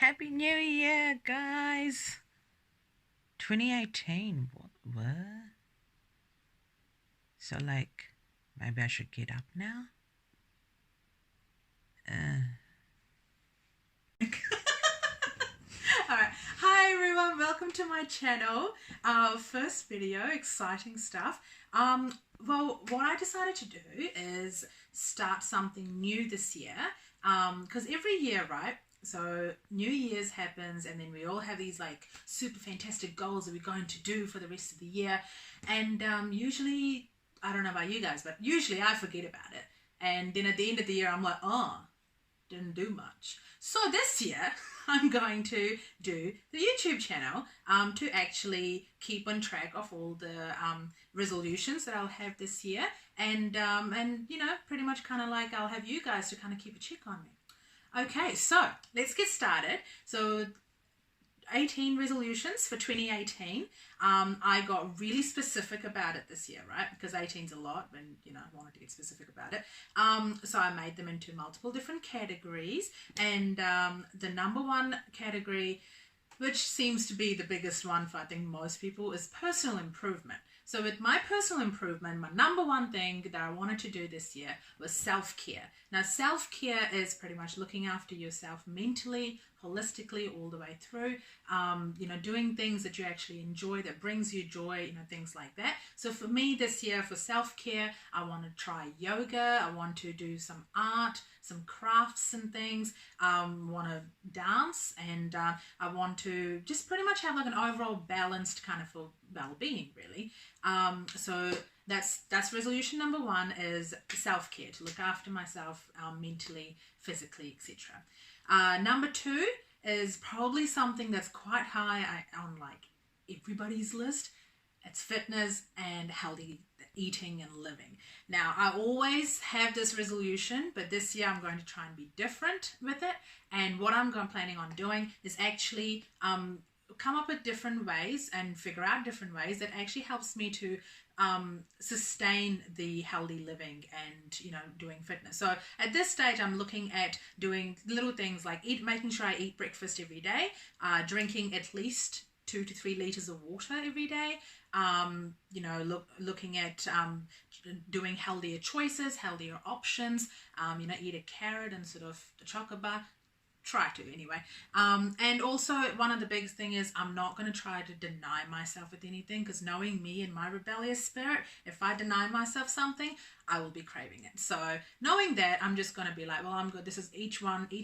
Happy New Year, guys. 2018. What? So, maybe I should get up now? Alright, hi everyone, welcome to my channel. Our first video, exciting stuff. Well, what I decided to do is start something new this year. Because every year, right? So New Year's happens and then we all have these super fantastic goals that we're going to do for the rest of the year. And usually, I don't know about you guys, but usually I forget about it. And then at the end of the year, I'm like, oh, didn't do much. So this year, I'm going to do the YouTube channel to actually keep on track of all the resolutions that I'll have this year. And you know, pretty much I'll have you guys to keep a check on me. Okay, so let's get started. So 18 resolutions for 2018. I got really specific about it this year, right? Because 18's a lot, and you know, I wanted to get specific about it. So I made them into multiple different categories, and the number one category, which seems to be the biggest one for I think most people, is personal improvement. So with my personal improvement, my number one thing that I wanted to do this year was self-care. Now, self-care is pretty much looking after yourself mentally, holistically, all the way through. You know, doing things that you actually enjoy, that brings you joy, you know, things like that. So for me this year, for self-care, I want to try yoga. I want to do some art, some crafts and things. Want to dance, and I want to just pretty much have an overall balanced for well-being, really. So that's resolution number one, is self-care, to look after myself mentally, physically, etc. Number two is probably something that's quite high on everybody's list. It's fitness and healthy eating and living. Now, I always have this resolution, but this year I'm going to try and be different with it. And what I'm planning on doing is actually come up with different ways and figure out different ways that actually helps me to sustain the healthy living and, you know, doing fitness. So at this stage, I'm looking at doing little things like making sure I eat breakfast every day, drinking at least 2 to 3 liters of water every day. You know, looking at doing healthier choices, healthier options. You know, eat a carrot instead of the chocolate bar. Try to anyway. And also, one of the biggest thing is I'm not going to try to deny myself with anything, because knowing me and my rebellious spirit, if I deny myself something, I will be craving it. So knowing that, I'm just going to be like, well, I'm good. This is each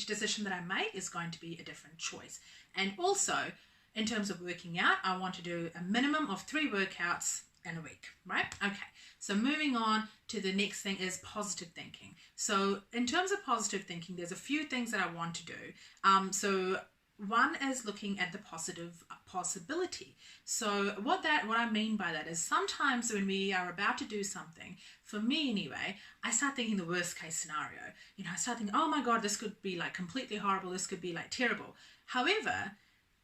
decision that I make is going to be a different choice. And also, in terms of working out, I want to do a minimum of 3 workouts in a week, right? Okay, so moving on to the next thing is positive thinking. So in terms of positive thinking, there's a few things that I want to do. So one is looking at the positive possibility. So what I mean by that is, sometimes when we are about to do something, for me anyway, I start thinking the worst case scenario. You know, I start thinking, oh my God, this could be completely horrible. This could be terrible. However,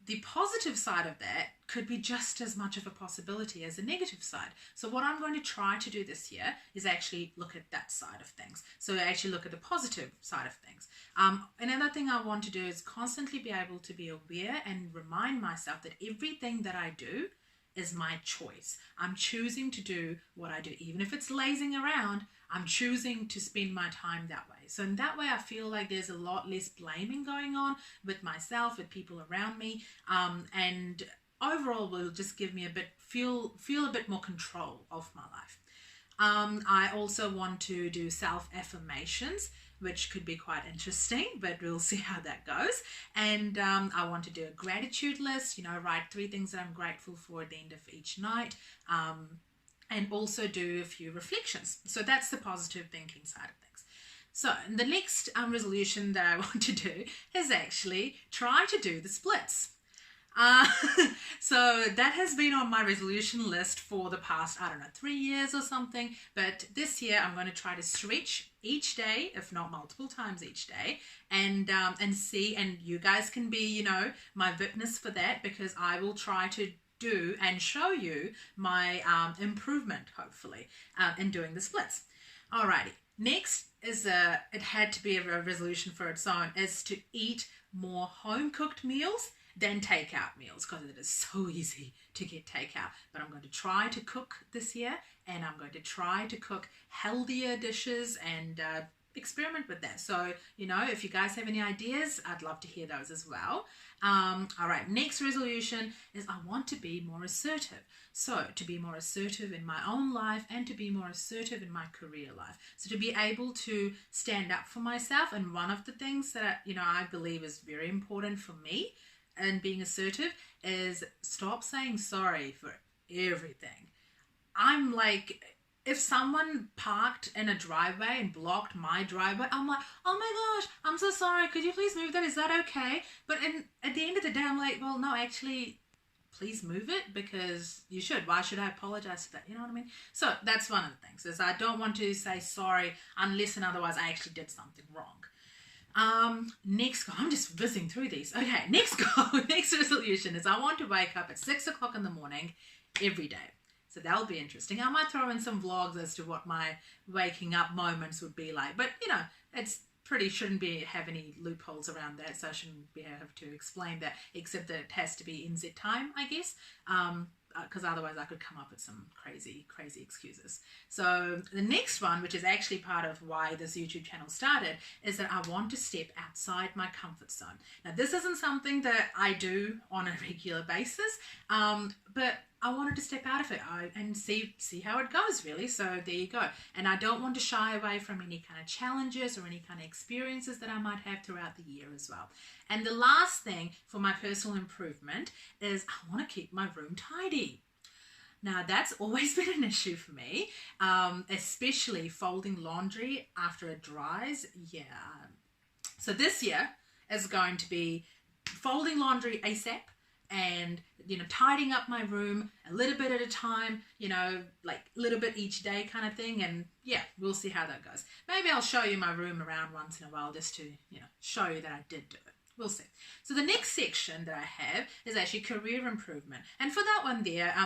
the positive side of that could be just as much of a possibility as the negative side. So what I'm going to try to do this year is actually look at that side of things. So actually look at the positive side of things. Another thing I want to do is constantly be able to be aware and remind myself that everything that I do is my choice. I'm choosing to do what I do. Even if it's lazing around, I'm choosing to spend my time that way. So in that way, I feel like there's a lot less blaming going on with myself, with people around me, and overall will just give me feel a bit more control of my life. I also want to do self-affirmations, which could be quite interesting, but we'll see how that goes. And I want to do a gratitude list, you know, write 3 things that I'm grateful for at the end of each night, and also do a few reflections. So that's the positive thinking side of things. So the next resolution that I want to do is actually try to do the splits. So that has been on my resolution list for the past, I don't know, 3 years or something. But this year I'm going to try to stretch each day, if not multiple times each day, and see, and you guys can be, you know, my witness for that, because I will try to do and show you my improvement, hopefully, in doing the splits. Alrighty. Next is it had to be a resolution for its own, is to eat more home cooked meals than takeout meals, because it is so easy to get takeout. But I'm going to try to cook this year, and I'm going to try to cook healthier dishes and experiment with that. So, if you guys have any ideas, I'd love to hear those as well. All right, next resolution is I want to be more assertive. So to be more assertive in my own life and to be more assertive in my career life. So to be able to stand up for myself. And one of the things that, I believe is very important for me and being assertive is stop saying sorry for everything. I'm like, if someone parked in a driveway and blocked my driveway, I'm like, oh my gosh, I'm so sorry. Could you please move that? Is that okay? But at the end of the day, I'm like, well, no, actually, please move it because you should. Why should I apologize for that? You know what I mean? So that's one of the things is I don't want to say sorry unless and otherwise I actually did something wrong. Next goal, I'm just whizzing through these. Okay, next goal, next resolution is I want to wake up at 6 o'clock in the morning every day. So that'll be interesting. I might throw in some vlogs as to what my waking up moments would be like. But, it's shouldn't have any loopholes around that. So I shouldn't be able to explain that, except that it has to be NZ time, I guess. Because otherwise I could come up with some crazy excuses. So the next one, which is actually part of why this YouTube channel started, is that I want to step outside my comfort zone. Now, this isn't something that I do on a regular basis, but I wanted to step out of it and see how it goes, really. So there you go. And I don't want to shy away from any kind of challenges or any kind of experiences that I might have throughout the year as well. And the last thing for my personal improvement is I want to keep my room tidy. Now, that's always been an issue for me, especially folding laundry after it dries. Yeah. So this year is going to be folding laundry ASAP and, tidying up my room a little bit at a time, like a little bit each day kind of thing. And yeah, we'll see how that goes. Maybe I'll show you my room around once in a while just to, show you that I did do it. We'll see. So the next section that I have is actually career improvement. And for that one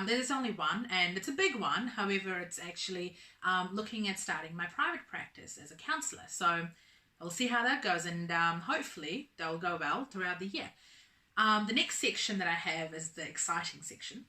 there's only one, and it's a big one. However, it's actually looking at starting my private practice as a counsellor. So we'll see how that goes, and hopefully they'll go well throughout the year. The next section that I have is the exciting section.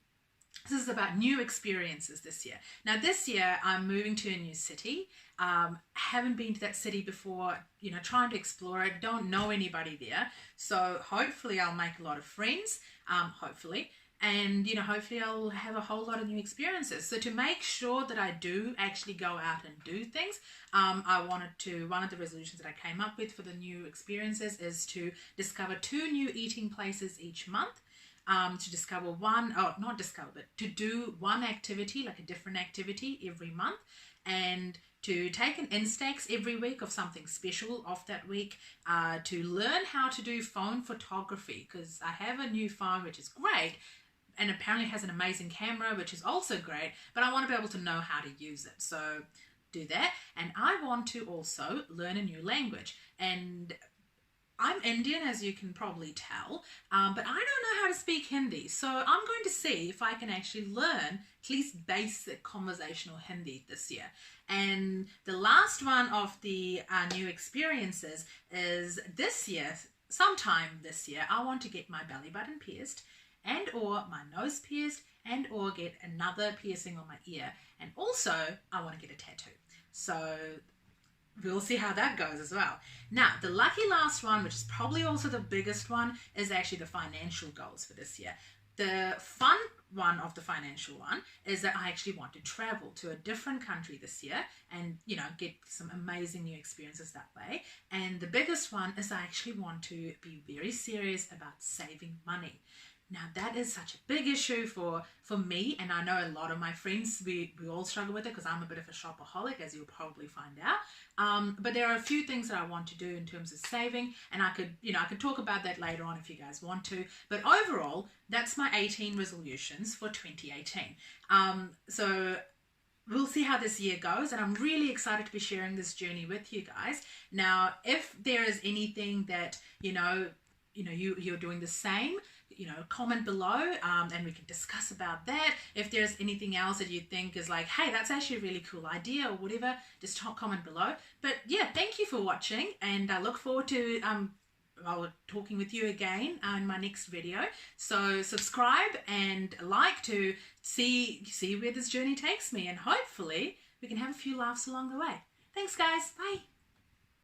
This is about new experiences this year. Now, this year I'm moving to a new city. Haven't been to that city before, trying to explore it. Don't know anybody there. So hopefully I'll make a lot of friends, hopefully. And, hopefully I'll have a whole lot of new experiences. So to make sure that I do actually go out and do things, one of the resolutions that I came up with for the new experiences is to discover 2 new eating places each month. To discover to do one activity, like a different activity every month, and to take an Instax every week of something special of that week, to learn how to do phone photography, because I have a new phone, which is great, and apparently has an amazing camera, which is also great, but I want to be able to know how to use it. So do that. And I want to also learn a new language. And I'm Indian, as you can probably tell, but I don't know how to speak Hindi. So I'm going to see if I can actually learn at least basic conversational Hindi this year. And the last one of the new experiences is this year, sometime this year, I want to get my belly button pierced and or my nose pierced and or get another piercing on my ear. And also, I want to get a tattoo. So we'll see how that goes as well. Now, the lucky last one, which is probably also the biggest one, is actually the financial goals for this year. The fun one of the financial one is that I actually want to travel to a different country this year and, get some amazing new experiences that way. And the biggest one is I actually want to be very serious about saving money. Now, that is such a big issue for me, and I know a lot of my friends, we all struggle with it because I'm a bit of a shopaholic, as you'll probably find out. But there are a few things that I want to do in terms of saving, and I could talk about that later on if you guys want to. But overall, that's my 18 resolutions for 2018. So we'll see how this year goes, and I'm really excited to be sharing this journey with you guys. Now, if there is anything that, you're doing the same, comment below, and we can discuss about that. If there's anything else that you think is like, hey, that's actually a really cool idea or whatever, just comment below. But yeah, thank you for watching, and I look forward to talking with you again in my next video. So subscribe and like to see where this journey takes me, and hopefully we can have a few laughs along the way. Thanks guys, bye.